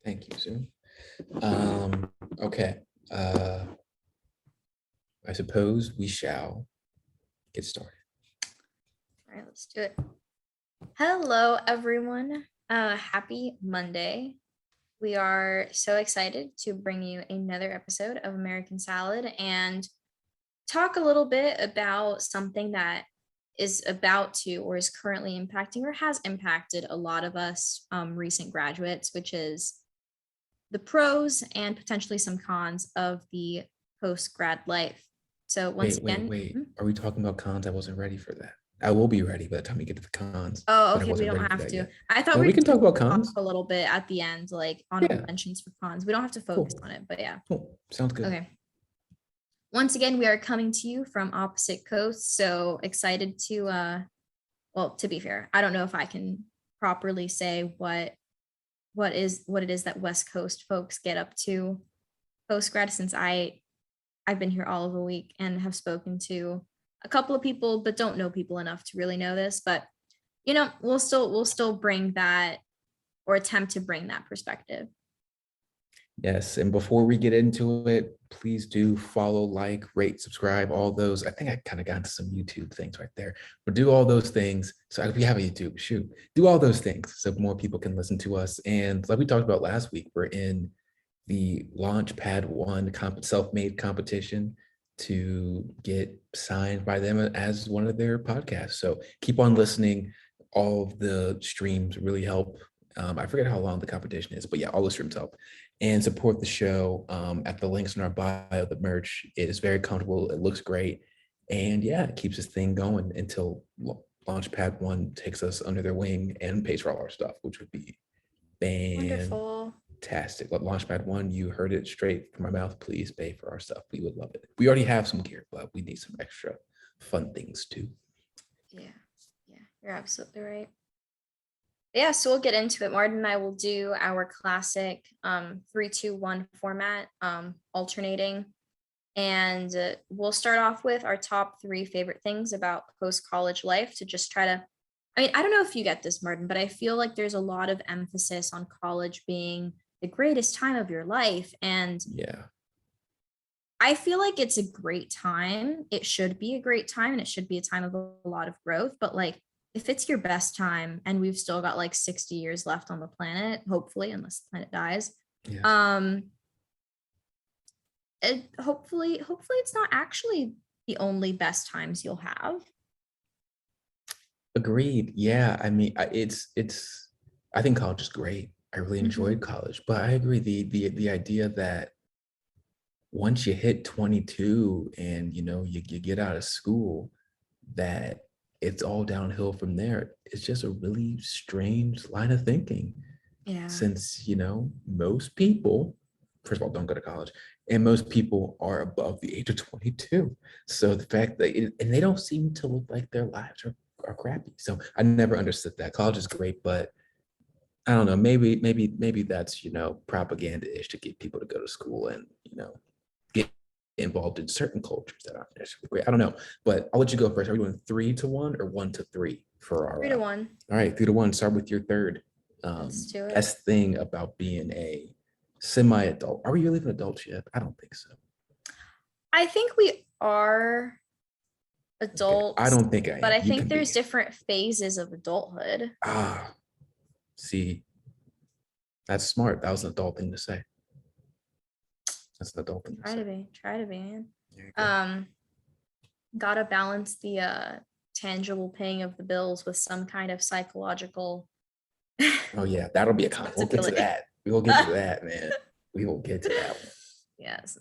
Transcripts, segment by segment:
Thank you, Sue. Okay. I suppose we shall get started. All right, let's do it. Hello, everyone. Happy Monday. We are so excited to bring you another episode of American Salad and talk a little bit about something that is about to or is currently impacting or has impacted a lot of us recent graduates, which is the pros and potentially some cons of the post-grad life. So once again, Wait. Are we talking about cons? I wasn't ready for that. I will be ready by the time we get to the cons. Oh, but I okay, we wasn't don't ready for have that to. yet. I thought No, we we were can talk about talk cons. a little bit at the end, like honorable Yeah, mentions for cons. We don't have to focus on it, but yeah. cool. Sounds good. Okay. Once again, we are coming to you from opposite coasts, so excited to well, to be fair, I don't know if I can properly say what it is that West Coast folks get up to post grad, since I've been here all of a week and have spoken to a couple of people but don't know people enough to really know this. But we'll still bring that, or attempt to bring that perspective. Yes, and before we get into it, please do follow, like, rate, subscribe, all those. I think I kind of got into some YouTube things right there, but do all those things. So if you have a YouTube, shoot, do all those things so more people can listen to us. And like we talked about last week, we're in the Launchpad One self-made competition to get signed by them as one of their podcasts. So keep on listening. All of the streams really help. I forget how long the competition is, but yeah, all the streams help. And support the show at the links in our bio. The merch is very comfortable. It looks great. And yeah, it keeps this thing going until Launchpad One takes us under their wing and pays for all our stuff, which would be Wonderful. fantastic. But Launchpad One, you heard it straight from my mouth. Please pay for our stuff. We would love it. We already have some gear, but we need some extra fun things too. Yeah, you're absolutely right. Yeah, so we'll get into it. Martin and I will do our classic 3-2-1 format, alternating. And we'll start off with our top 3 favorite things about post-college life, to just try to, I mean, I don't know if you get this, Martin, but I feel like there's a lot of emphasis on college being the greatest time of your life. And yeah, I feel like it's a great time. It should be a great time, and it should be a time of a lot of growth. But like, if it's your best time and we've still got like 60 years left on the planet, hopefully, unless the planet dies, yes. Hopefully it's not actually the only best times you'll have. Agreed. Yeah, I mean, I think college is great. I really enjoyed college, but I agree, the idea that once you hit 22 and you get out of school, that it's all downhill from there. It's just a really strange line of thinking. Yeah. Since most people, first of all, don't go to college, and most people are above the age of 22. So the fact that and they don't seem to look like their lives are crappy. So I never understood that. College is great, but I don't know, maybe that's propaganda-ish to get people to go to school and get involved in certain cultures that aren't necessarily great. I don't know, but I'll let you go first. Are we doing 3-1 or 1-3 for our 3-1? All right, 3-1. Start with your third Let's do it. best thing about being a semi-adult. Are we really an adult yet? I don't think so. I think we are adults. Okay. I don't think I am. But I think there's different phases of adulthood. See, that's smart. That was an adult thing to say. That's an adult thing to say. Try to be, man. Gotta balance the tangible paying of the bills with some kind of psychological. Oh yeah, that'll be a comment. We'll get to that. We will get to that, man. We will get to that one. Yeah, it's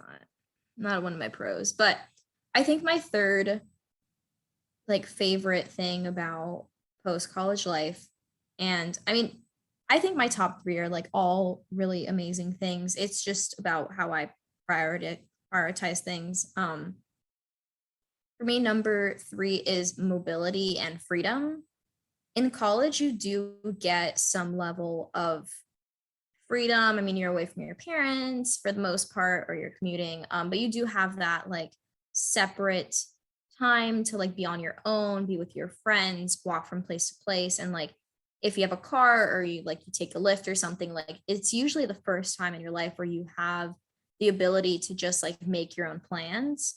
not one of my pros, but I think my third favorite thing about post-college life, and I mean, I think my top 3 are all really amazing things. It's just about how I prioritize things. For me, number 3 is mobility and freedom. In college, you do get some level of freedom. I mean, you're away from your parents for the most part, or you're commuting, but you do have that separate time to be on your own, be with your friends, walk from place to place, and if you have a car or you take a lift or something, like it's usually the first time in your life where you have the ability to just like make your own plans.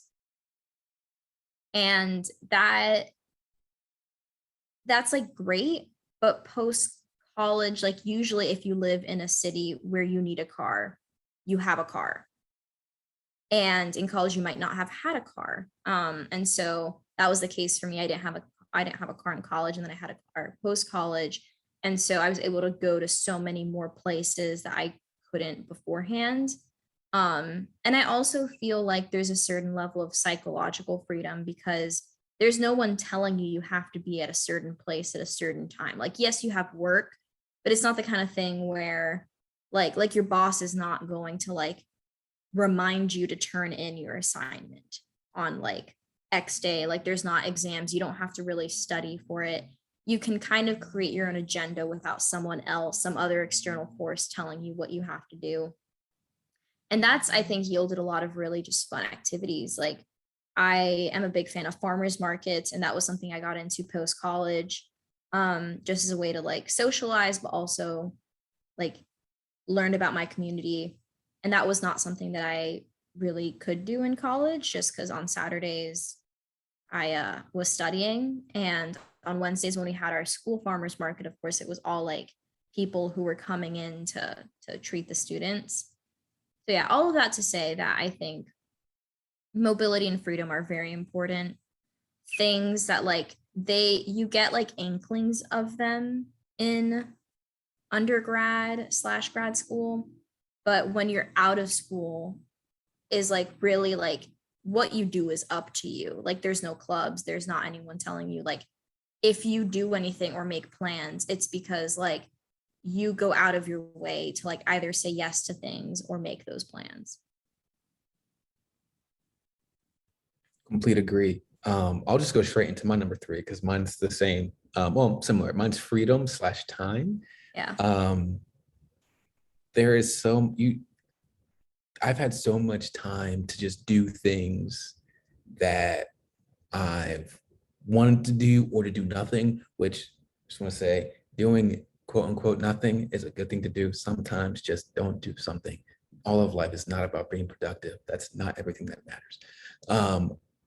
And that's like great, but post college, like usually if you live in a city where you need a car, you have a car. And in college you might not have had a car. And so that was the case for me. I didn't have a car in college, and then I had a car post college. And so I was able to go to so many more places that I couldn't beforehand. And I also feel like there's a certain level of psychological freedom because there's no one telling you have to be at a certain place at a certain time. Like, yes, you have work, but it's not the kind of thing where like your boss is not going to like remind you to turn in your assignment on like X day. Like there's not exams. You don't have to really study for it. You can kind of create your own agenda without someone else, some other external force telling you what you have to do. And that's, I think, yielded a lot of really just fun activities. Like I am a big fan of farmers markets, and that was something I got into post college, just as a way to like socialize, but also like learn about my community. And that was not something that I really could do in college, just because on Saturdays I was studying, and on Wednesdays when we had our school farmers market, of course, it was all like people who were coming in to treat the students. So yeah, all of that to say that I think mobility and freedom are very important things that like you get like inklings of them in undergrad / grad school, but when you're out of school is like really like what you do is up to you. Like there's no clubs, there's not anyone telling you like if you do anything or make plans, it's because like you go out of your way to like either say yes to things or make those plans. Complete agree. I'll just go straight into my number 3 because mine's the same. Well, similar. Mine's freedom / time. Yeah. There is so I've had so much time to just do things that I've wanted to do or to do nothing, which I just want to say doing quote unquote nothing is a good thing to do. Sometimes just don't do something. All of life is not about being productive. That's not everything that matters.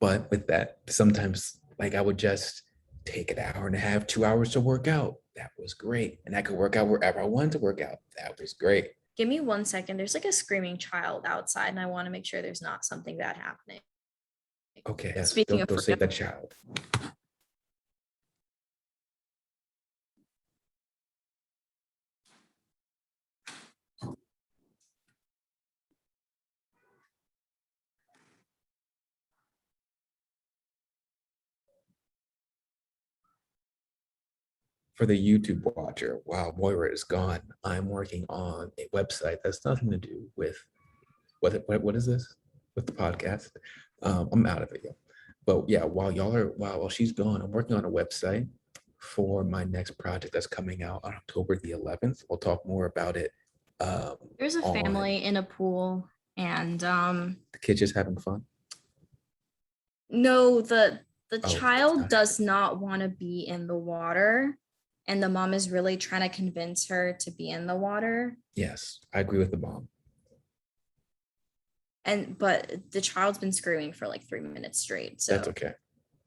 But with that, sometimes like I would just take an hour and a half, 2 hours to work out. That was great. And I could work out wherever I wanted to work out. That was great. Give me 1 second. There's like a screaming child outside, and I want to make sure there's not something bad happening. Okay, yes. Speaking Don't of go save freedom, that child. For the YouTube watcher, while Moira is gone, I'm working on a website that's nothing to do with what is this? With the podcast. I'm out of it, yo. But yeah, while she's gone, I'm working on a website for my next project that's coming out on October the 11th. We'll talk more about it. there's a On family in a pool, and the kids just having fun. no, the Oh, child does not want to be in the water, and the mom is really trying to convince her to be in the water. Yes, I agree with the mom. But the child's been screaming for like 3 minutes straight. So That's okay.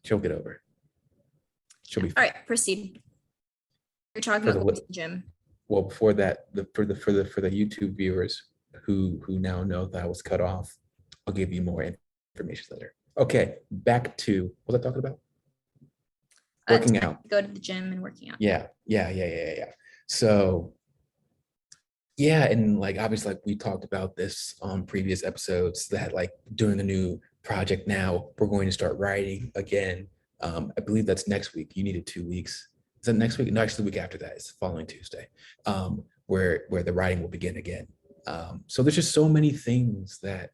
She'll get over it. She'll be all fine. right, proceed. You're talking For about the going to the gym. Well, before that, for the YouTube viewers who now know that I was cut off, I'll give you more information later. Okay, back to what was I talking about? Working out. Go to the gym and working out. Yeah. So yeah, and like obviously like we talked about this on previous episodes that like doing a new project now, we're going to start writing again. I believe that's next week. You needed 2 weeks. Is that next week? No, actually the week after that. It's the following Tuesday, where the writing will begin again. So there's just so many things that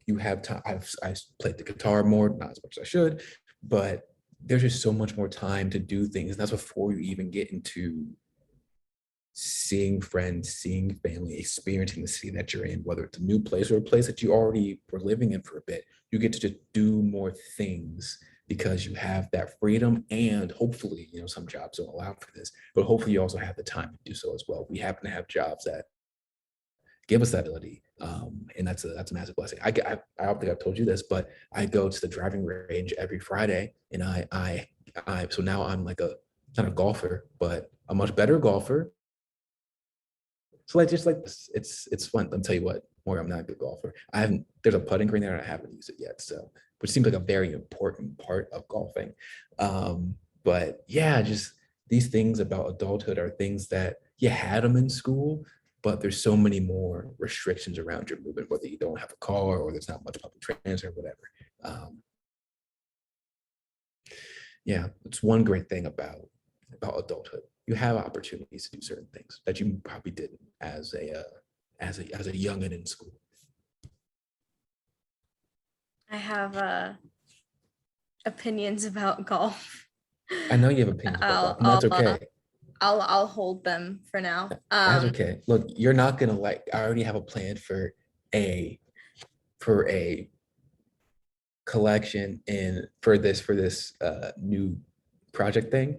you have time. I played the guitar more, not as much as I should, but there's just so much more time to do things. And that's before you even get into seeing friends, seeing family, experiencing the city that you're in, whether it's a new place or a place that you already were living in for a bit. You get to just do more things because you have that freedom, and hopefully, some jobs don't allow for this, but hopefully you also have the time to do so as well. We happen to have jobs that give us that ability. And that's a massive blessing. I don't think I've told you this, but I go to the driving range every Friday, and so now I'm like not a golfer, but a much better golfer. So just like this, it's fun. Let me tell you what, Morgan, I'm not a good golfer. There's a putting green there and I haven't used it yet. So, which seems like a very important part of golfing. But yeah, just these things about adulthood are things that you had them in school, but there's so many more restrictions around your movement, whether you don't have a car or there's not much public transit or whatever. Yeah, it's one great thing about adulthood. You have opportunities to do certain things that you probably didn't as a youngin in school. I have opinions about golf. I know you have opinions about golf, and that's okay. I'll hold them for now. That's okay. Look, you're not gonna like. I already have a plan for a collection for this new project thing.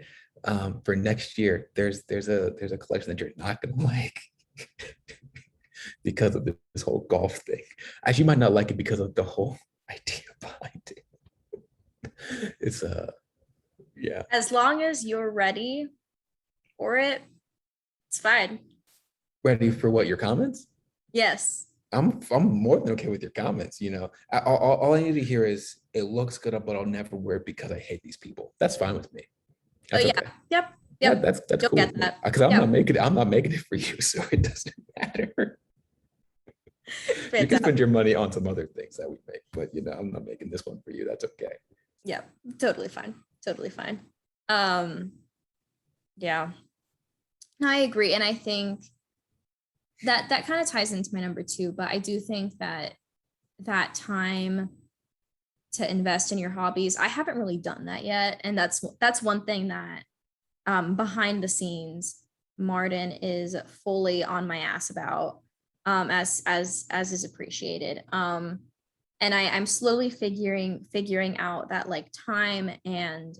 For next year, there's a collection that you're not gonna like because of this whole golf thing. Actually, you might not like it because of the whole idea behind it. It's yeah. As long as you're ready for it, it's fine. Ready for what, your comments? Yes. I'm more than okay with your comments. All I need to hear is it looks good, but I'll never wear it because I hate these people. That's fine with me. That's yeah. okay. Yep. Yeah, that's You'll cool get with me. that. Because I'm not making it for you, so it doesn't matter. You can spend your money on some other things that we make, but I'm not making this one for you. That's okay. Yeah, totally fine. Totally fine. Yeah. No, I agree. And I think that kind of ties into my number 2, but I do think that time to invest in your hobbies, I haven't really done that yet. And that's one thing that behind the scenes, Martin is fully on my ass about, as is appreciated. And I'm slowly figuring out that like time and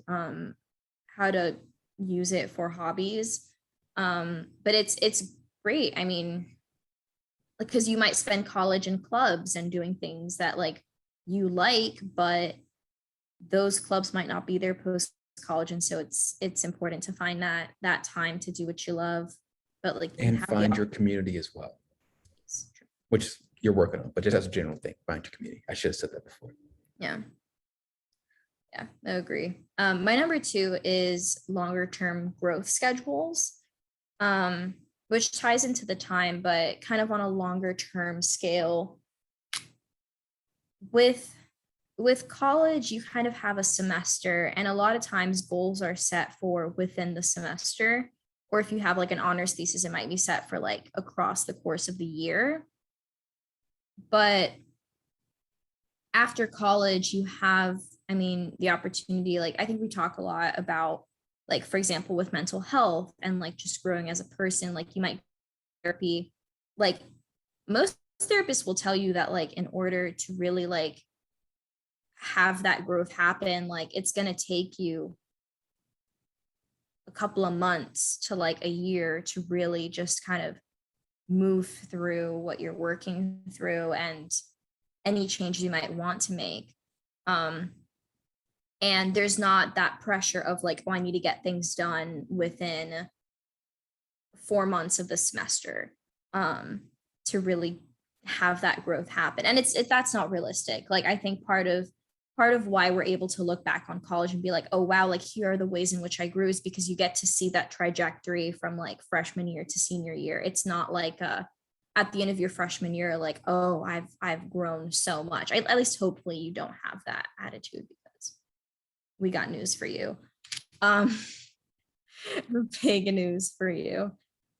how to use it for hobbies. But it's great. I mean, because you might spend college in clubs and doing things that like you like, but those clubs might not be there post college, and so it's important to find that time to do what you love, but like and find your community as well, which you're working on. But just as a general thing, find your community. I should have said that before. Yeah, I agree. My number 2 is longer term growth schedules, which ties into the time, but kind of on a longer term scale. With college, you kind of have a semester, and a lot of times goals are set for within the semester, or if you have like an honors thesis, it might be set for like across the course of the year. But after college, you have, I mean, the opportunity, like I think we talk a lot about, like, for example, with mental health and like just growing as a person, like you might therapy, like most therapists will tell you that like in order to really like have that growth happen, like it's going to take you a couple of months to like a year to really just kind of move through what you're working through and any changes you might want to make. And there's not that pressure of like, oh, I need to get things done within 4 months of the semester to really have that growth happen. And that's not realistic. Like I think part of why we're able to look back on college and be like, oh wow, like here are the ways in which I grew, is because you get to see that trajectory from like freshman year to senior year. It's not like at the end of your freshman year, like, oh, I've grown so much. At least hopefully you don't have that attitude, because we got news for you. Big news for you.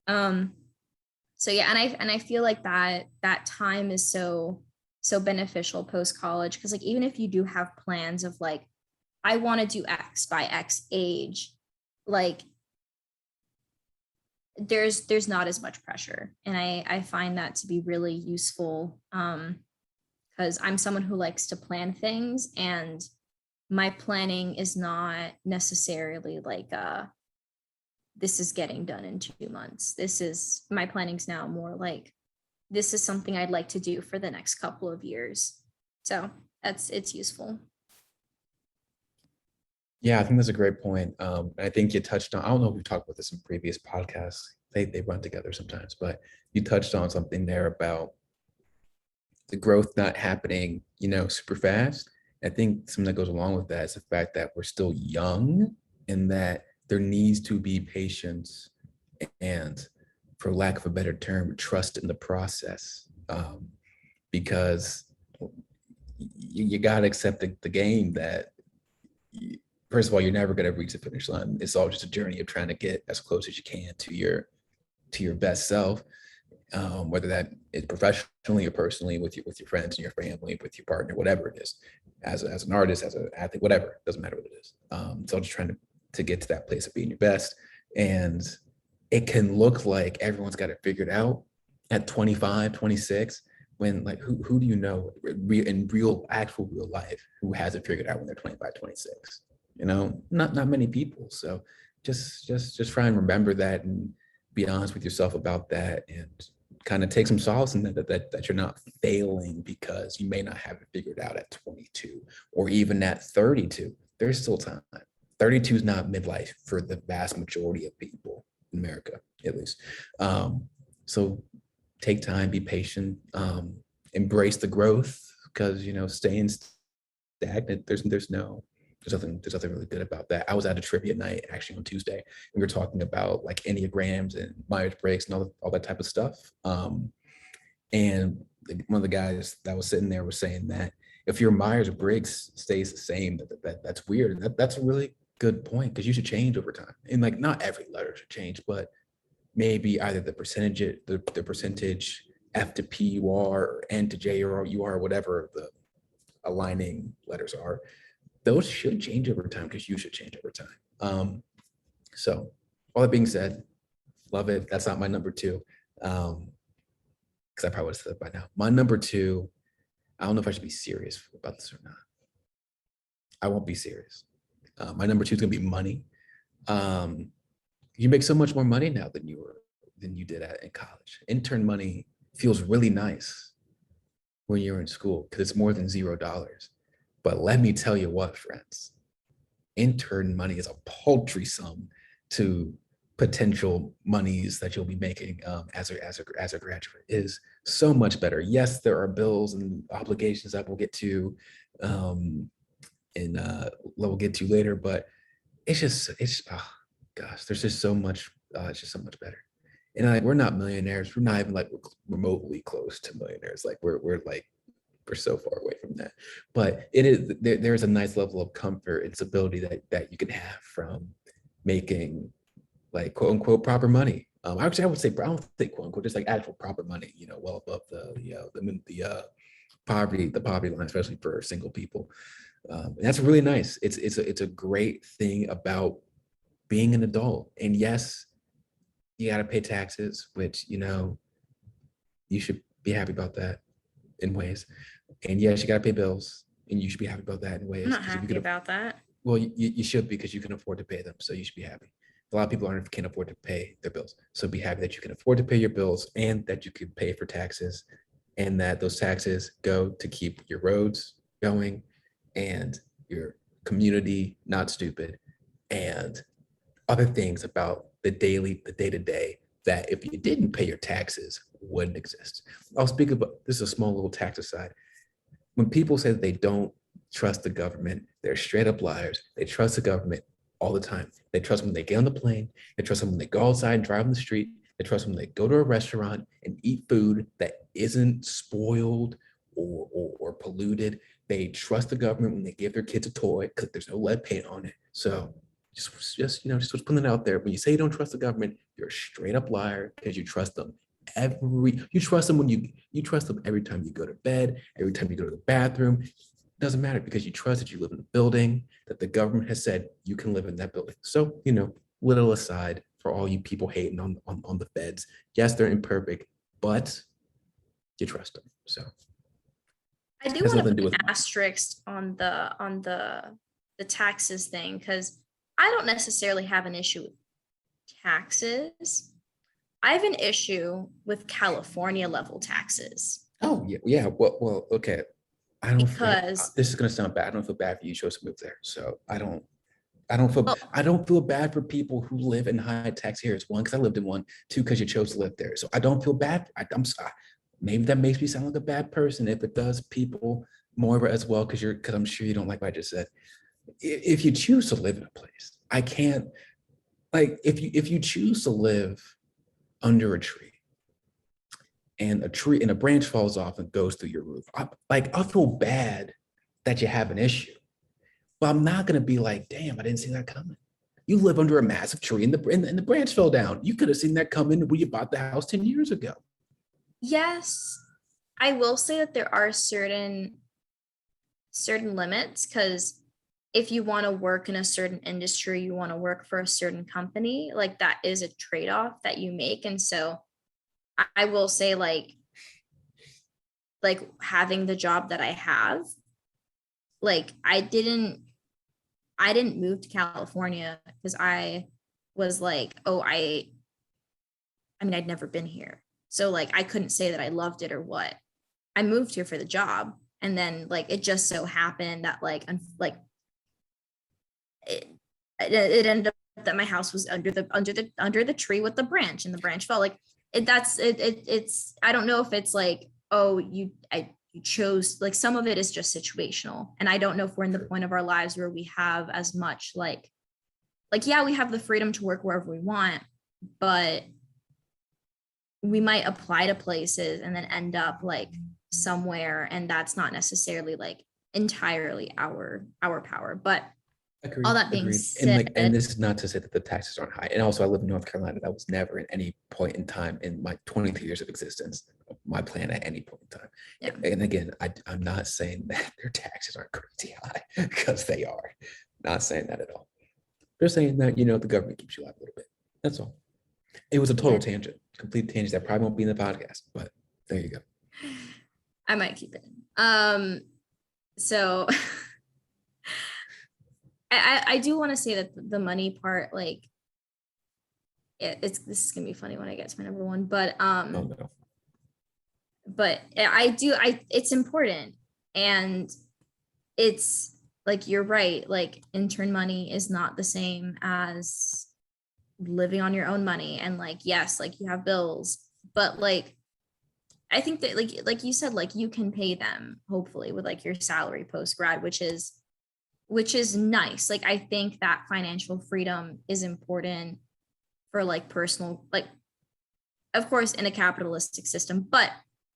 So yeah, and I feel like that time is so beneficial post college, because like even if you do have plans of like, I want to do X by X age, like there's not as much pressure, and I find that to be really useful, because I'm someone who likes to plan things, and my planning is not necessarily like this is getting done in 2 months. This is my planning's now more like this is something I'd like to do for the next couple of years. So it's useful. Yeah, I think that's a great point. I think you touched on, I don't know if we've talked about this in previous podcasts. They run together sometimes, but you touched on something there about the growth not happening, super fast. I think something that goes along with that is the fact that we're still young and that there needs to be patience and, for lack of a better term, trust in the process. Because you got to accept the game that, first of all, you're never going to reach the finish line. It's all just a journey of trying to get as close as you can to your best self. Whether that is professionally or personally with your friends and your family, with your partner, whatever it is, as an artist, as an athlete, whatever, doesn't matter what it is. So just trying to get to that place of being your best. And it can look like everyone's got it figured out at 25, 26, when like, who do you know in actual real life who has it figured out when they're 25, 26? Not many people. So just try and remember that and be honest with yourself about that, and kind of take some solace in that you're not failing because you may not have it figured out at 22 or even at 32. There's still time. 32 is not midlife for the vast majority of people in America, at least. So take time, be patient, embrace the growth, because staying stagnant, there's nothing really good about that. I was at a trivia night actually on Tuesday, and we were talking about like Enneagrams and Myers-Briggs and all that type of stuff. And one of the guys that was sitting there was saying that if your Myers-Briggs stays the same, that's weird. That's a really good point, because you should change over time. And like, not every letter should change, but maybe either the percentage F to P you are, or N to J or you are, whatever the aligning letters are, those should change over time, because you should change over time. So all that being said, love it. That's not my number two. Because I probably would have said it by now. My number two, I don't know if I should be serious about this or not. I won't be serious. My number two is gonna be money. You make so much more money now than you did in college. Intern money feels really nice when you're in school, because it's more than $0. But let me tell you what, friends, intern money is a paltry sum to potential monies that you'll be making as a graduate. It is so much better. Yes, there are bills and obligations that we'll get to, and we'll get to later, but it's oh gosh, there's just so much. It's just so much better. And like, we're not millionaires. We're not even like remotely close to millionaires. Like we're so far away from that. But it is there's a nice level of comfort and stability that you can have from making like quote unquote proper money. Actually, I would say I don't think quote unquote, just like actual proper money. Well above the poverty line, especially for single people. And that's really nice. It's a great thing about being an adult. And yes, you got to pay taxes, which you should be happy about that in ways. And yes, you got to pay bills, and you should be happy about that in I'm ways. not happy about that. Well, you should, because you can afford to pay them, so you should be happy. A lot of people can't afford to pay their bills, so be happy that you can afford to pay your bills, and that you can pay for taxes, and that those taxes go to keep your roads going, and your community not stupid, and other things about the day-to-day that if you didn't pay your taxes wouldn't exist. I'll speak about this is a small little tax aside. When people say that they don't trust the government, they're straight up liars. They trust the government all the time. They trust them when they get on the plane. They trust them when they go outside and drive on the street. They trust them when they go to a restaurant and eat food that isn't spoiled or polluted. They trust the government when they give their kids a toy because there's no lead paint on it. So just putting it out there. When you say you don't trust the government, you're a straight up liar, because you trust them you trust them when you trust them every time you go to bed, every time you go to the bathroom. It doesn't matter, because you trust that you live in a building that the government has said you can live in that building. So little aside for all you people hating on the feds. Yes, they're imperfect, but you trust them. So I do has want to nothing to put do an with money. asterisk on the the taxes thing, because I don't necessarily have an issue with taxes. I have an issue with California level taxes Oh yeah. Well, okay. I don't feel, because, this is gonna sound bad. I don't feel bad for you. You chose to move there, so I don't feel bad for people who live in high tax areas. One, because I lived in one. Two, because you chose to live there. So I don't feel bad. I'm sorry. Maybe that makes me sound like a bad person. If it does, people more as well, because I'm sure you don't like what I just said. If you choose to live in a place, I can't, like, if you choose to live under a tree and a branch falls off and goes through your roof, I feel bad that you have an issue. But I'm not gonna be like, damn, I didn't see that coming. You live under a massive tree and the branch fell down. You could have seen that coming when you bought the house 10 years ago. yes, I will say that there are certain limits, because if you want to work in a certain industry, you want to work for a certain company, like that is a trade-off that you make. And so I will say, like having the job that I have, like I didn't move to California because I was like, oh, I mean, I'd never been here. So like I couldn't say that I loved it or what. I moved here for the job. And then like it just so happened that it ended up that my house was under the tree with the branch, and the branch fell. Like it's I don't know if it's like, oh, you chose, like some of it is just situational. And I don't know if we're in the point of our lives where we have as much yeah, we have the freedom to work wherever we want, but we might apply to places and then end up like somewhere, and that's not necessarily like entirely our power. But all Agreed, that being agreed. And said, like, and this is not to say that the taxes aren't high. And also, I live in North Carolina. That was never at any point in time in my 23 years of existence, my plan at any point in time. yeah, And again, I'm not saying that their taxes aren't crazy high, because they are. Not saying that at all. They're saying that, the government keeps you alive a little bit. That's all. It was a total yeah, tangent, complete tangent that probably won't be in the podcast, but there you go. I might keep it. So I do want to say that the money part, like this is gonna be funny when I get to my number one, but Oh no. it's important. And it's like, you're right, like intern money is not the same as living on your own money. And like, yes, like you have bills, but like I think that like you said, like you can pay them hopefully with like your salary post grad, which is nice. Like I think that financial freedom is important for like personal, like of course in a capitalistic system, but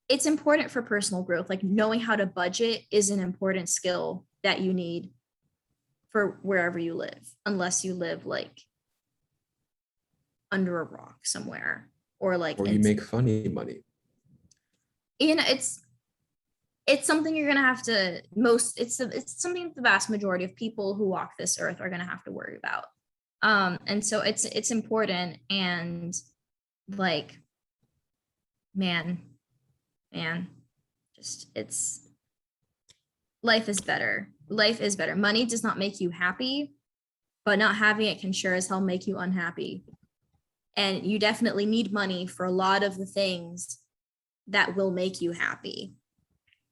it's important for personal growth. Like knowing how to budget is an important skill that you need for wherever you live, unless you live like under a rock somewhere, or like Or you make funny money. It's something you're gonna have to it's something that the vast majority of people who walk this earth are gonna have to worry about. And so it's important. And like, man, just it's life is better. Life is better. Money does not make you happy, but not having it can sure as hell make you unhappy. And you definitely need money for a lot of the things that will make you happy.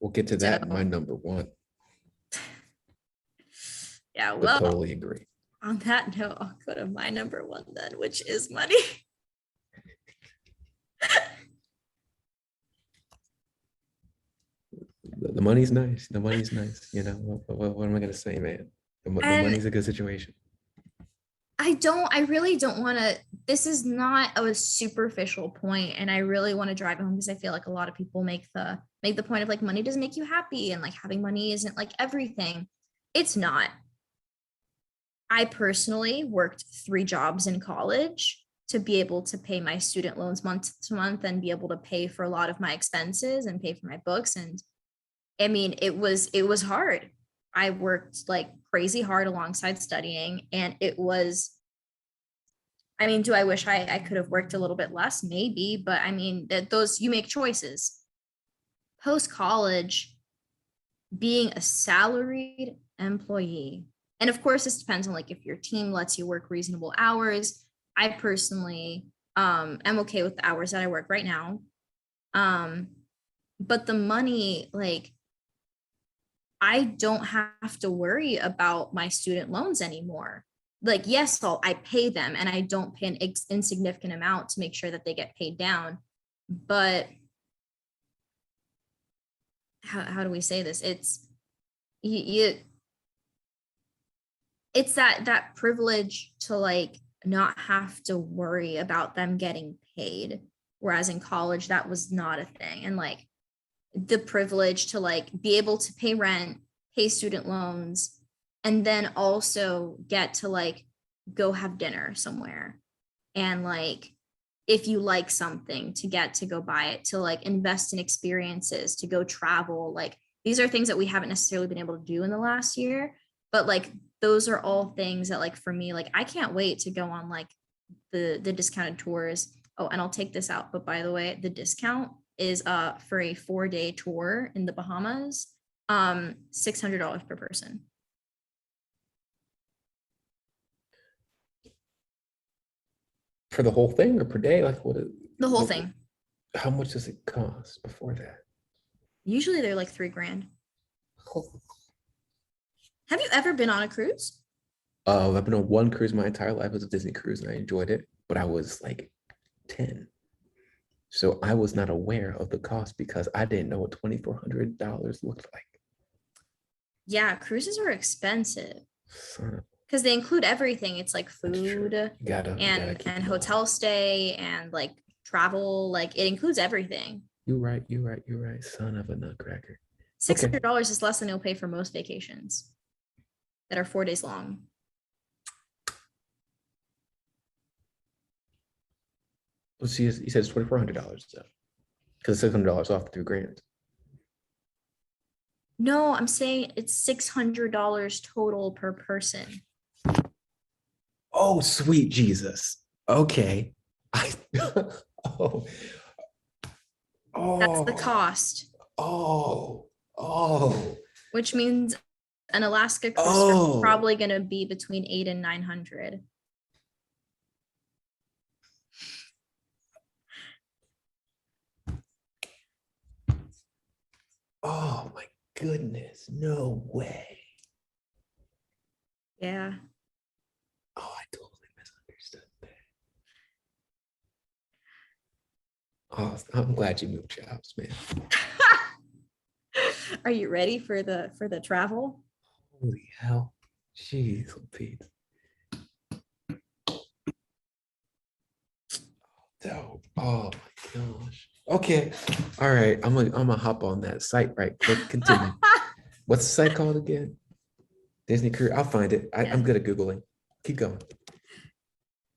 We'll get to that in my So number one, yeah, but well, totally agree. on that note, I'll go to my number one then, which is money. The money's nice. The money's nice. What am I gonna say, man? The And money's a good situation. I really don't want to, this is not a superficial point, and I really want to drive it home, because I feel like a lot of people make the point of like money doesn't make you happy, and like having money isn't like everything. It's not. I personally worked 3 jobs in college to be able to pay my student loans month to month, and be able to pay for a lot of my expenses and pay for my books. And I mean, it was hard. I worked like crazy hard alongside studying, and it was, I mean, do I wish I could have worked a little bit less? Maybe, but I mean, that those, you make choices. Post college, being a salaried employee And of course, this depends on like if your team lets you work reasonable hours. I personally am okay with the hours that I work right now. But the money, like, I don't have to worry about my student loans anymore. Like, yes, I pay them and I don't pay an insignificant amount to make sure that they get paid down. But how do we say this? It's it's that privilege to like not have to worry about them getting paid. Whereas in college, that was not a thing. And like the privilege to like be able to pay rent, pay student loans, and then also get to like go have dinner somewhere. And like if you like something, to get to go buy it, to like invest in experiences, to go travel. Like these are things that we haven't necessarily been able to do in the last year, but like those are all things that like for me, like I can't wait to go on like the discounted tours. Oh, and I'll take this out, but by the way, the discount is for a 4-day tour in the Bahamas, $600 per person. For the whole thing or per day? Like The whole what, thing. how much does it cost before that? Usually they're like $3,000. Have you ever been on a cruise? I've been on one cruise my entire life. It was a Disney cruise and I enjoyed it, but I was like 10. So I was not aware of the cost because I didn't know what $2,400 looked like. Yeah, cruises are expensive Son of, because they include everything. It's like that's true. food You gotta keep and in mind. hotel stay and like travel. Like it includes everything. You're right. You're right. You're right. Son of a nutcracker. Six Okay. hundred dollars is less than you'll pay for most vacations that are 4 days long. Well, see, you said it's $2,400 though, because $600 off the $3,000. No, I'm saying it's $600 total per person. Oh, sweet Jesus. Okay. I oh That's the oh cost, oh oh which means an Alaska cruise trip is oh probably going to be between 8 and 900. oh my goodness. No way. Yeah. Oh, I totally misunderstood that. Oh, I'm glad you moved jobs, man. Are you ready for the travel? Holy hell. Jeez, Pete. Dope. Oh my gosh. Okay. All right. I'm gonna hop on that site right quick. Continue. What's the site called again? Disney Cruise. I'll find it. I'm Yeah. good at Googling. Keep going.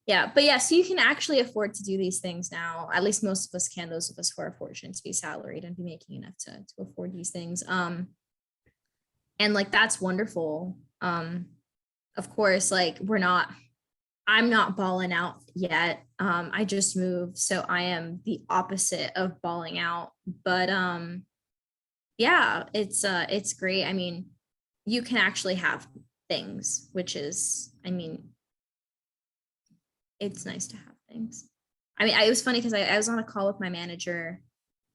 Yeah, but yeah, so you can actually afford to do these things now. At least most of us can, those of us who are fortunate to be salaried and be making enough to afford these things. And like that's wonderful. Of course, like I'm not balling out yet. I just moved, so I am the opposite of balling out. But yeah, it's great. I mean, you can actually have things, which is, I mean, it's nice to have things. I mean, it was funny because I was on a call with my manager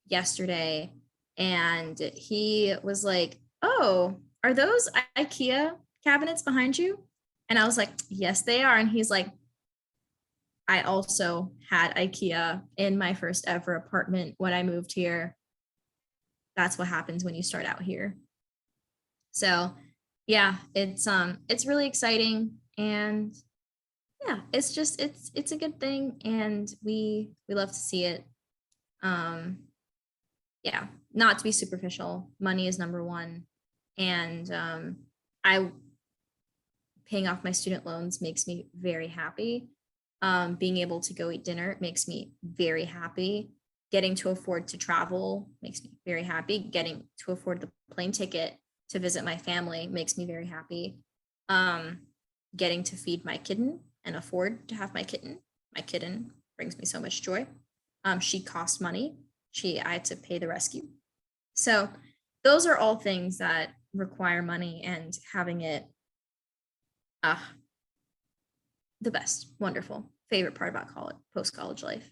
yesterday and he was like, "Oh, are those IKEA cabinets behind you?" And I was like, "Yes, they are." And he's like, "I also had IKEA in my first ever apartment when I moved here. That's what happens when you start out here." So yeah, it's really exciting and yeah, it's just it's a good thing and we love to see it. Um yeah, not to be superficial, money is number one. And I paying off my student loans makes me very happy. Being able to go eat dinner makes me very happy. Getting to afford to travel makes me very happy. Getting to afford the plane ticket to visit my family makes me very happy. Um, Getting to feed my kitten and afford to have my kitten brings me so much joy. She cost money. I had to pay the rescue. So those are all things that require money, and having it Ah, the best. Wonderful. Favorite part about college, post-college life.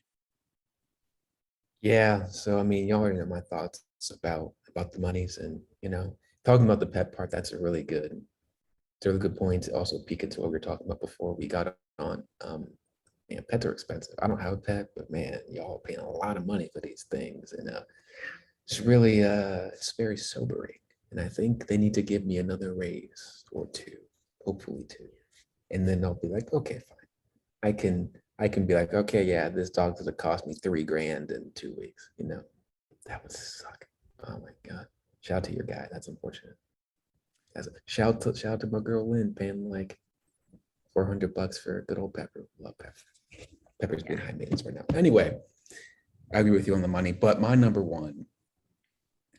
Yeah, so I mean, you already know my thoughts about the monies, and talking about the pet part, it's a really good point to also peek into what we were talking about before we got on. Man, pets are expensive. I don't have a pet, but man, y'all paying a lot of money for these things, and it's really it's very sobering. And I think they need to give me another raise or two, hopefully two, and then I'll be like, okay, fine. I can be like, okay, yeah, this dog doesn't cost me 3 grand in 2 weeks. That would suck. Oh my god. Shout out to your guy. That's unfortunate. Shout out to my girl Lynn paying like $400 for a good old Pepper. Love Pepper. Pepper's being high maintenance right now. Anyway, I agree with you on the money, but my number one,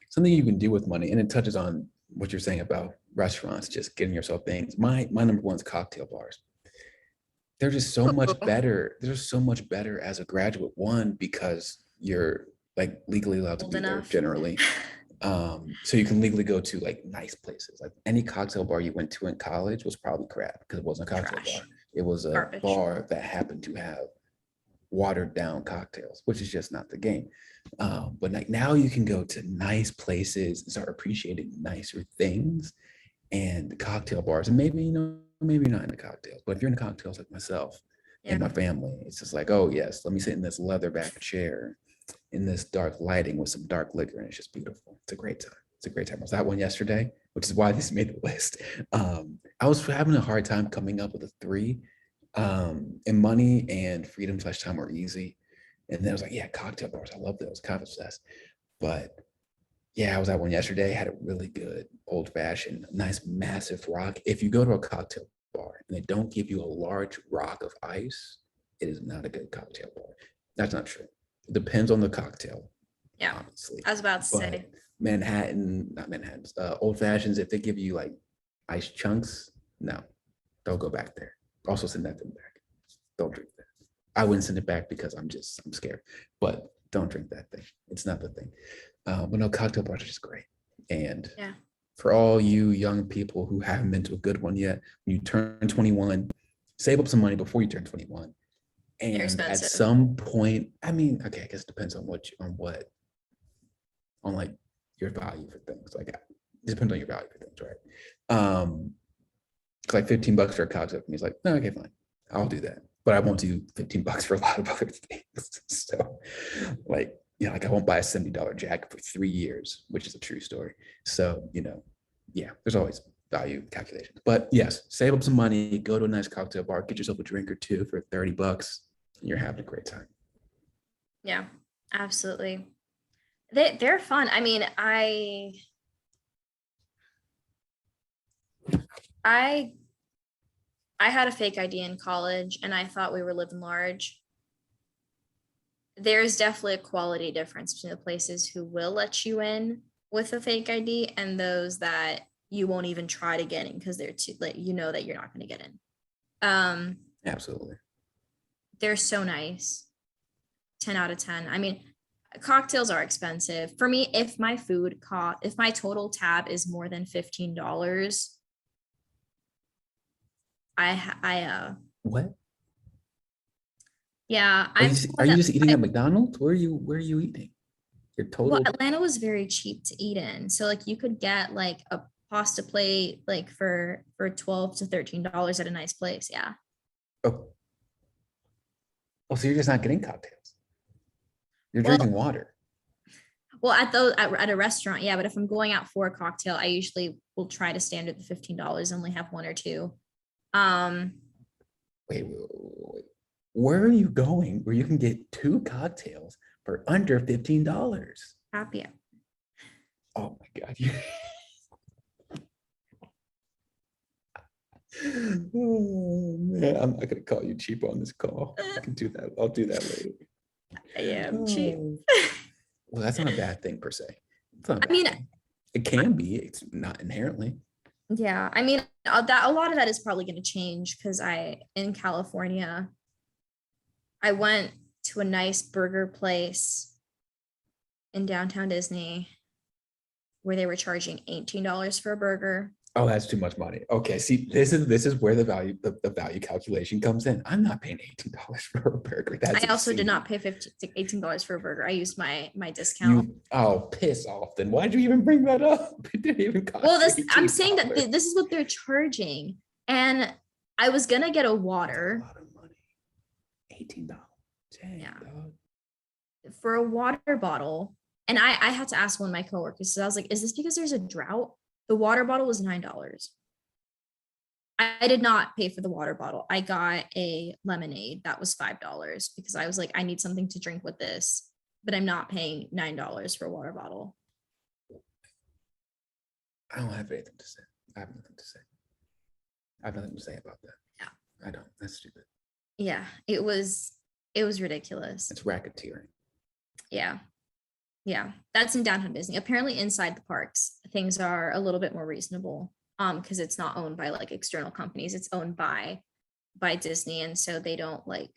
something you can do with money, and it touches on what you're saying about restaurants, just getting yourself things. My number one is cocktail bars. They're just so much Ooh, better. They're so much better as a graduate. One, because you're like legally allowed to old be there enough. generally. So you can legally go to like nice places. Like any cocktail bar you went to in college was probably crap because it wasn't a cocktail bar. Trash. It was a Garbage. bar that happened to have watered down cocktails, which is just not the game. But like now you can go to nice places and start appreciating nicer things and cocktail bars. And maybe, maybe you're not into cocktails, but if you're into cocktails like myself Yeah. and my family, it's just like, oh yes, let me sit in this leather back chair in this dark lighting with some dark liquor, and it's just beautiful. It's a great time. It's a great time. I was at one yesterday, which is why this made the list. I was having a hard time coming up with a three. And money and freedom/time were easy. And then I was like, yeah, cocktail bars. I love those. Kind of obsessed. But yeah, I was at one yesterday, had a really good old fashioned, nice, massive rock. If you go to a cocktail bar and they don't give you a large rock of ice, it is not a good cocktail bar. That's not true. It depends on the cocktail, Yeah. obviously. I was about to But say. Manhattan, not Manhattan's, old fashions, if they give you like ice chunks, no, don't go back there. Also send that thing back. Don't drink that. I wouldn't send it back because I'm scared, but don't drink that thing. It's not the thing. But no, cocktail bars are just great. And Yeah. for all you young people who haven't been to a good one yet, when you turn 21, save up some money before you turn 21. They're And at expensive. some point, I mean, okay, I guess it depends on on like your value for things. Like it depends on your value for things, right? It's like $15 for a cocktail for me. It's like, no, okay, fine. I'll do that. But I won't do $15 for a lot of other things. So like, like I won't buy a $70 jacket for 3 years, which is a true story. So, yeah, there's always value calculations. But yes, save up some money, go to a nice cocktail bar, get yourself a drink or two for $30, and you're having a great time. Yeah, absolutely. They're fun. I mean, I I had a fake ID in college and I thought we were living large. There's definitely a quality difference between the places who will let you in with a fake ID and those that you won't even try to get in because they're too like that you're not going to get in. Absolutely. They're so nice. 10 out of 10. I mean, cocktails are expensive. For me, if my total tab is more than $15, What? yeah, Are I'm you are someone you that just eating at McDonald's? Where are you eating? Your well, total. Atlanta was very cheap to eat in. So like you could get like a pasta plate like for 12 to $13 at a nice place. Yeah. Oh, oh, so you're just not getting cocktails. You're Well, drinking water. at a restaurant, yeah, but if I'm going out for a cocktail, I usually will try to stand at the $15, only have one or two. Um, Wait. Where are you going where you can get two cocktails for under $15? happy. Oh my God. Oh man, I'm not gonna call you cheap on this call. I can do that. I'll do that later. I am cheap. Oh. Well, that's not a bad thing per se. It's not a I bad mean, thing. It can be. It's not inherently. yeah, I mean that a lot of that is probably going to change because in California, I went to a nice burger place in downtown Disney where they were charging $18 for a burger. Oh, that's too much money. Okay, see, this is where the value calculation comes in. I'm not paying $18 for a burger. That's I also did obscene. not pay $18 for a burger. I used my discount. You piss off. Then why'd you even bring that up? It didn't even Well, cost you this I'm saying that $18. this is what they're charging, and I was gonna get a That's a water. lot of money. $18. Dang, Yeah. dog. For a water bottle. And I had to ask one of my coworkers. So I was like, is this because there's a drought? The water bottle was $9. I did not pay for the water bottle. I got a lemonade that was $5 because I was like, I need something to drink with this, but I'm not paying $9 for a water bottle. I don't have anything to say. I have nothing to say. I have nothing to say about that. Yeah. I don't. That's stupid. Yeah, it was ridiculous. It's racketeering. Yeah. Yeah. That's in downtown Disney. Apparently inside the parks, things are a little bit more reasonable. Because it's not owned by like external companies. It's owned by Disney. And so they don't like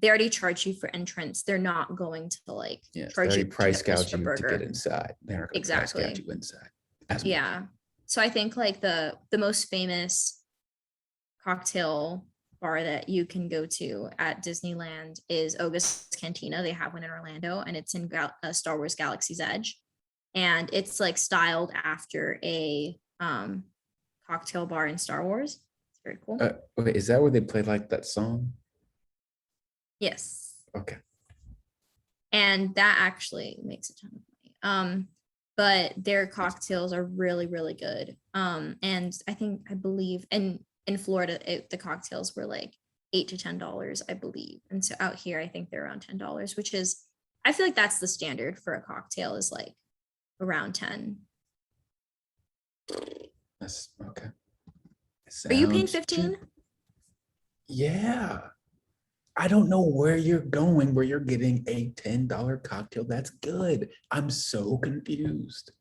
they already charge you for entrance. They're not going to like Yes, they charge already you price $2 gouge for a you to get burger. inside. They're not going to price Exactly. gouge you inside. As much. Yeah. So I think like the most famous cocktail bar that you can go to at Disneyland is Oga's Cantina. They have one in Orlando, and it's in Star Wars Galaxy's Edge, and it's like styled after a cocktail bar in Star Wars. It's very cool. Okay, is that where they play like that song? Yes. Okay. And that actually makes a ton of money. But their cocktails are really, really good. And I believe in Florida, the cocktails were like $8 to $10, I believe. And so out here, I think they're around $10, which is, I feel like that's the standard for a cocktail is like around 10. That's okay. Are you paying Sounds 15? Yeah. I don't know where you're going, where you're getting a $10 cocktail. That's good. I'm so confused.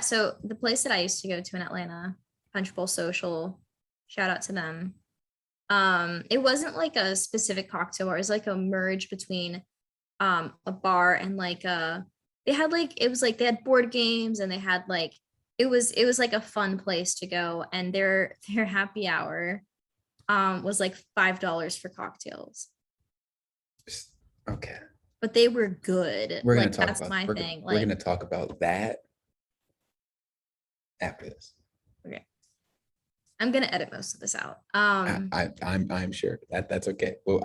So the place that I used to go to in Atlanta, Punchable Social, shout out to them. It wasn't like a specific cocktail bar. It was like a merge between a bar and like they had like it was like they had board games, and they had like it was like a fun place to go, and their happy hour was like $5 for cocktails. Okay. But they were good. We're gonna like talk that's about my we're, thing. we're Like gonna talk about that after this. okay. I'm gonna edit most of this out. I'm sure that's okay. Well,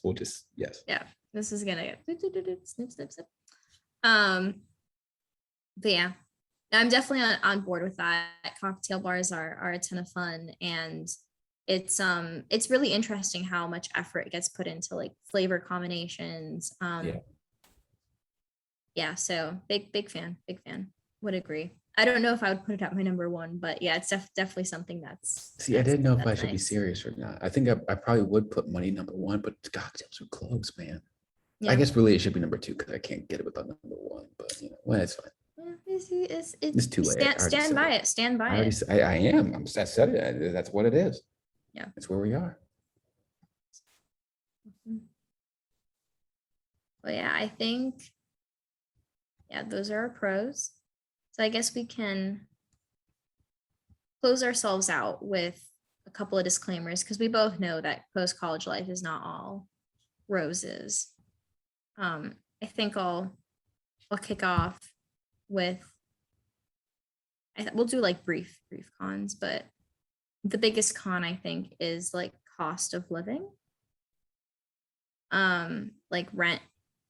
we'll just Yeah, this is gonna snip, snip, snip. But yeah, I'm definitely on board with that. Cocktail bars are a ton of fun, and it's really interesting how much effort gets put into like flavor combinations. Yeah, so big fan, would agree. I don't know if I would put it at my number one, but yeah, it's definitely something that's See, I didn't know if I that's should be nice. serious or not. I think I probably would put money number one, but cocktails are close, man. I Yeah. guess really it should be number two because I can't get it without number one, but well, it's fine. It's too late. I already stand said by it. it. Stand by I already it. I am. I said it. That's what it is. Yeah. That's where we are. But yeah, I think those are our pros. So I guess we can close ourselves out with a couple of disclaimers because we both know that post-college life is not all roses. I think I'll kick off with we'll do like brief cons, but the biggest con I think is like cost of living. Like rent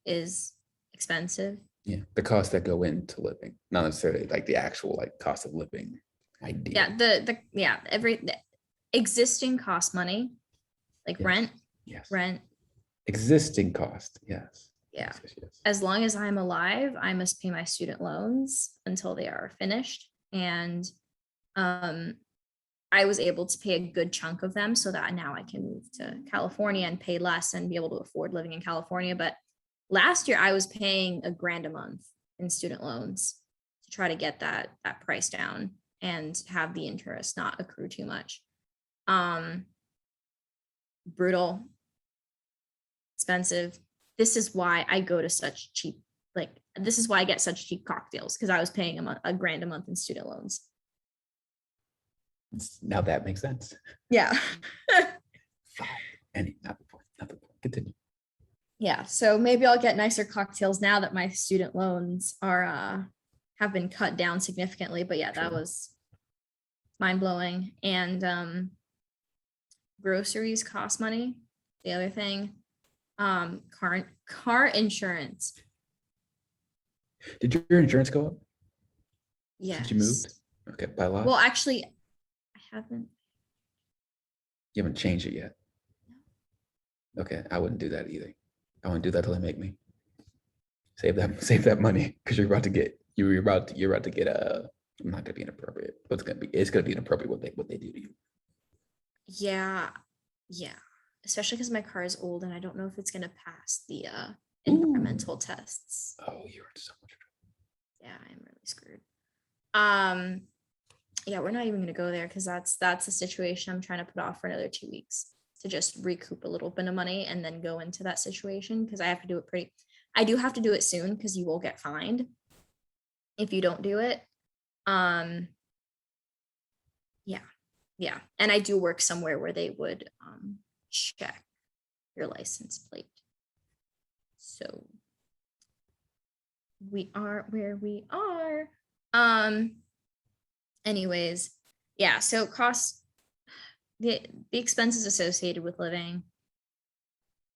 is expensive. Yeah, the costs that go into living, not necessarily like the actual like cost of living idea. Yeah, the existing cost money, like Yes. rent. Yes. Rent. Existing cost. Yes. Yeah. Yes. As long as I'm alive, I must pay my student loans until they are finished. And I was able to pay a good chunk of them so that now I can move to California and pay less and be able to afford living in California. But last year I was paying $1,000 a month in student loans to try to get that price down and have the interest not accrue too much. Brutal, expensive. This is why I go to such cheap, this is why I get such cheap cocktails, because I was paying $1,000 a month in student loans. Now that makes sense. Yeah. Five. Any, not the point. Not the point. Continue. Yeah. So maybe I'll get nicer cocktails now that my student loans are have been cut down significantly. But yeah, that True. was mind blowing. And groceries cost money. The other thing, car insurance. Did your insurance go up since you moved? Yes. Okay, by a lot. Well, actually, I haven't. You haven't changed it yet. Okay, I wouldn't do that either. I wouldn't do that till they make me. Save that money because you're about to get I'm not gonna be inappropriate, but it's gonna be inappropriate what they do to you. Yeah. Yeah. Especially because my car is old and I don't know if it's gonna pass the Ooh. environmental tests. Oh, you're in so much trouble. Yeah, I'm really screwed. Yeah, we're not even gonna go there because that's a situation I'm trying to put off for another 2 weeks to just recoup a little bit of money and then go into that situation because I do have to do it soon because you will get fined if you don't do it. Yeah. And I do work somewhere where they would check your license plate. So we are where we are. Anyways, yeah, so the expenses associated with living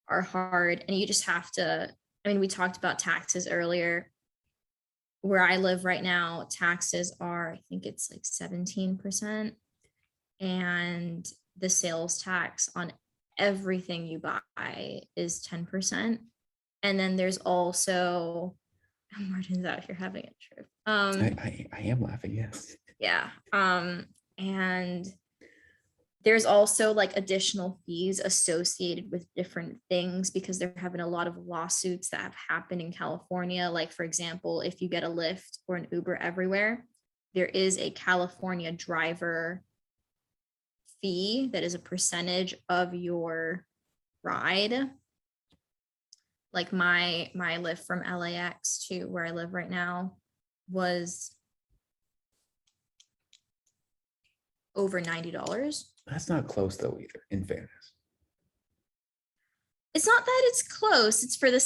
are hard and you just have to, I mean, we talked about taxes earlier. Where I live right now, taxes are, I think it's like 17%. And the sales tax on everything you buy is 10%. And then there's also, Martin's out here having a trip. I am laughing, yes. Yeah. And there's also like additional fees associated with different things because they're having a lot of lawsuits that have happened in California. Like, for example, if you get a Lyft or an Uber everywhere, there is a California driver fee that is a percentage of your ride. Like my Lyft from LAX to where I live right now was over $90. That's not close though either, in fairness. It's not that it's close. It's for the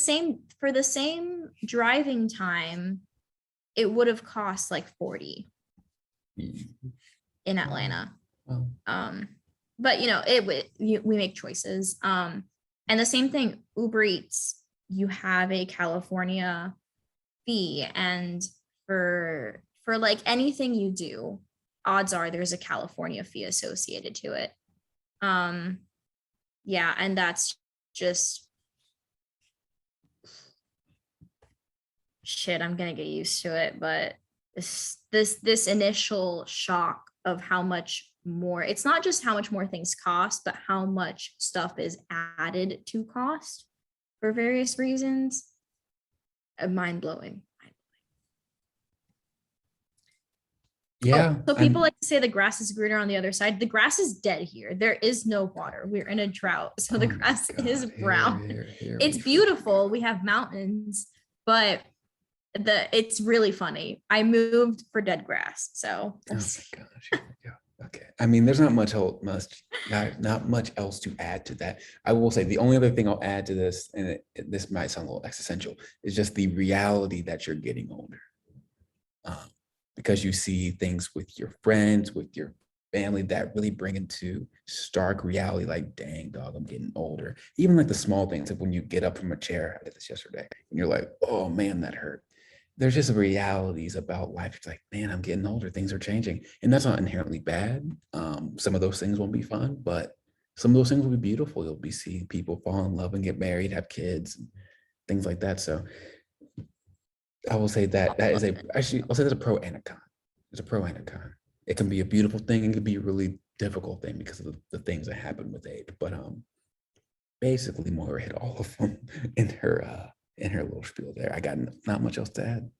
same driving time, it would have cost like 40 in Atlanta. Well, But we make choices. And the same thing, Uber Eats, you have a California fee, and for like anything you do, odds are there's a California fee associated to it. Yeah, and that's just shit. I'm gonna get used to it, but this initial shock of how much more, it's not just how much more things cost, but how much stuff is added to cost for various reasons. Mind blowing. yeah. So people like to say the grass is greener on the other side. The grass is dead here. There is no water. We're in a drought. So the grass is brown. It's beautiful. We have mountains, but it's really funny. I moved for dead grass. So Oh my gosh. Yeah. Okay. I mean, there's not much else to add to that. I will say the only other thing I'll add to this, and this might sound a little existential, is just the reality that you're getting older. Because you see things with your friends, with your family that really bring into stark reality, like, dang, dog, I'm getting older. Even like the small things, like when you get up from a chair, I did this yesterday, and you're like, oh man, that hurt. There's just realities about life. It's like, man, I'm getting older, things are changing. And that's not inherently bad. Some of those things won't be fun, but some of those things will be beautiful. You'll be seeing people fall in love and get married, have kids, and things like that. So I will say that I'll say there's a pro and a con. There's a pro and a con. It can be a beautiful thing. It can be a really difficult thing because of the things that happen with age. But basically Moira hit all of them in her little spiel there. I got not much else to add.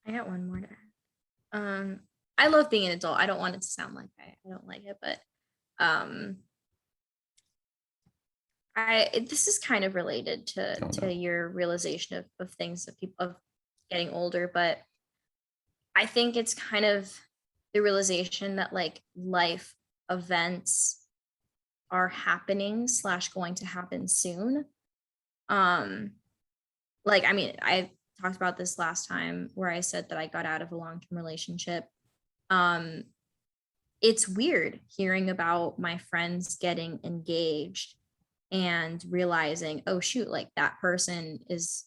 I got one more to add. I love being an adult. I don't want it to sound like I don't like it, but this is kind of related to your realization of things, of people, of getting older, but I think it's kind of the realization that like life events are happening slash going to happen soon. Um, like, I mean, I talked about this last time where I said that I got out of a long-term relationship. Um, it's weird hearing about my friends getting engaged and realizing, oh shoot, like that person is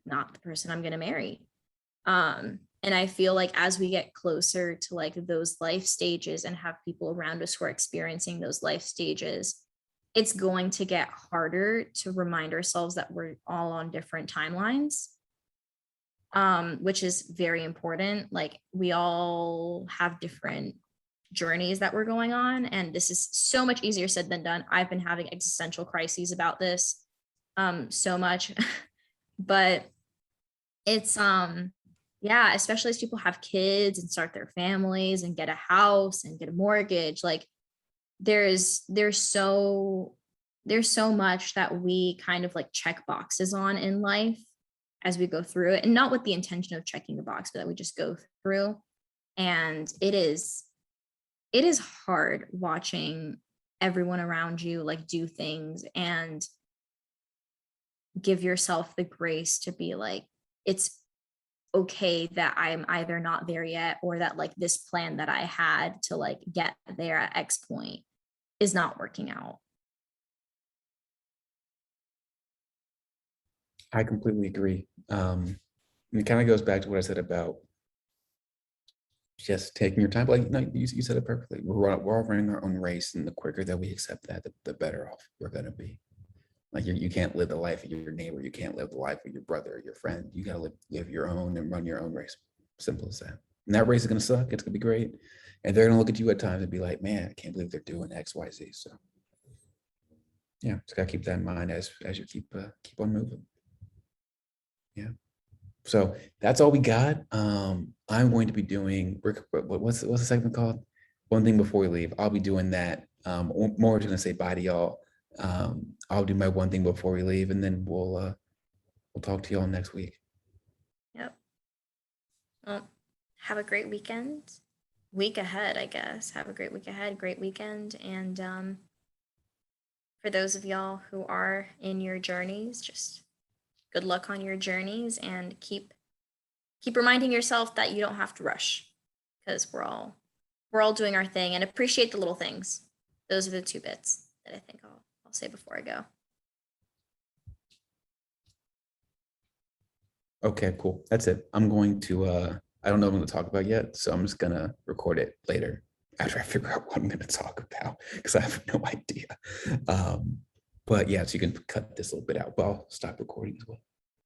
not the person I'm going to marry. And I feel like as we get closer to like those life stages and have people around us who are experiencing those life stages, it's going to get harder to remind ourselves that we're all on different timelines, which is very important. Like we all have different journeys that we're going on, and this is so much easier said than done. I've been having existential crises about this so much, but it's yeah, especially as people have kids and start their families and get a house and get a mortgage, like there's so much that we kind of like check boxes on in life as we go through it, and not with the intention of checking the box, but that we just go through. And it is hard watching everyone around you like do things and give yourself the grace to be like, it's okay that I'm either not there yet, or that like this plan that I had to like get there at X point is not working out. I completely agree. It kind of goes back to what I said about just taking your time. Like, no, you said it perfectly. We're all running our own race, and the quicker that we accept that, the better off we're going to be. Like you can't live the life of your neighbor. You can't live the life of your brother or your friend. You got to live your own and run your own race. Simple as that. And that race is going to suck. It's going to be great. And they're going to look at you at times and be like, man, I can't believe they're doing X, Y, Z. So yeah, just got to keep that in mind as you keep on moving. Yeah. So that's all we got. I'm going to be doing, what's the segment called? One thing before we leave. I'll be doing that. More going to say bye to y'all. I'll do my one thing before we leave, and then we'll talk to y'all next week. Yep. Well, have a great weekend. Week ahead, I guess. Have a great week ahead, great weekend. And for those of y'all who are in your journeys, just good luck on your journeys, and keep reminding yourself that you don't have to rush, because we're all doing our thing, and appreciate the little things. Those are the two bits that I think I'll say before I go. Okay, cool. That's it. I'm going to I don't know what I'm going to talk about yet, so I'm just gonna record it later after I figure out what I'm going to talk about, because I have no idea. But yeah, so you can cut this little bit out, but I'll stop recording as well.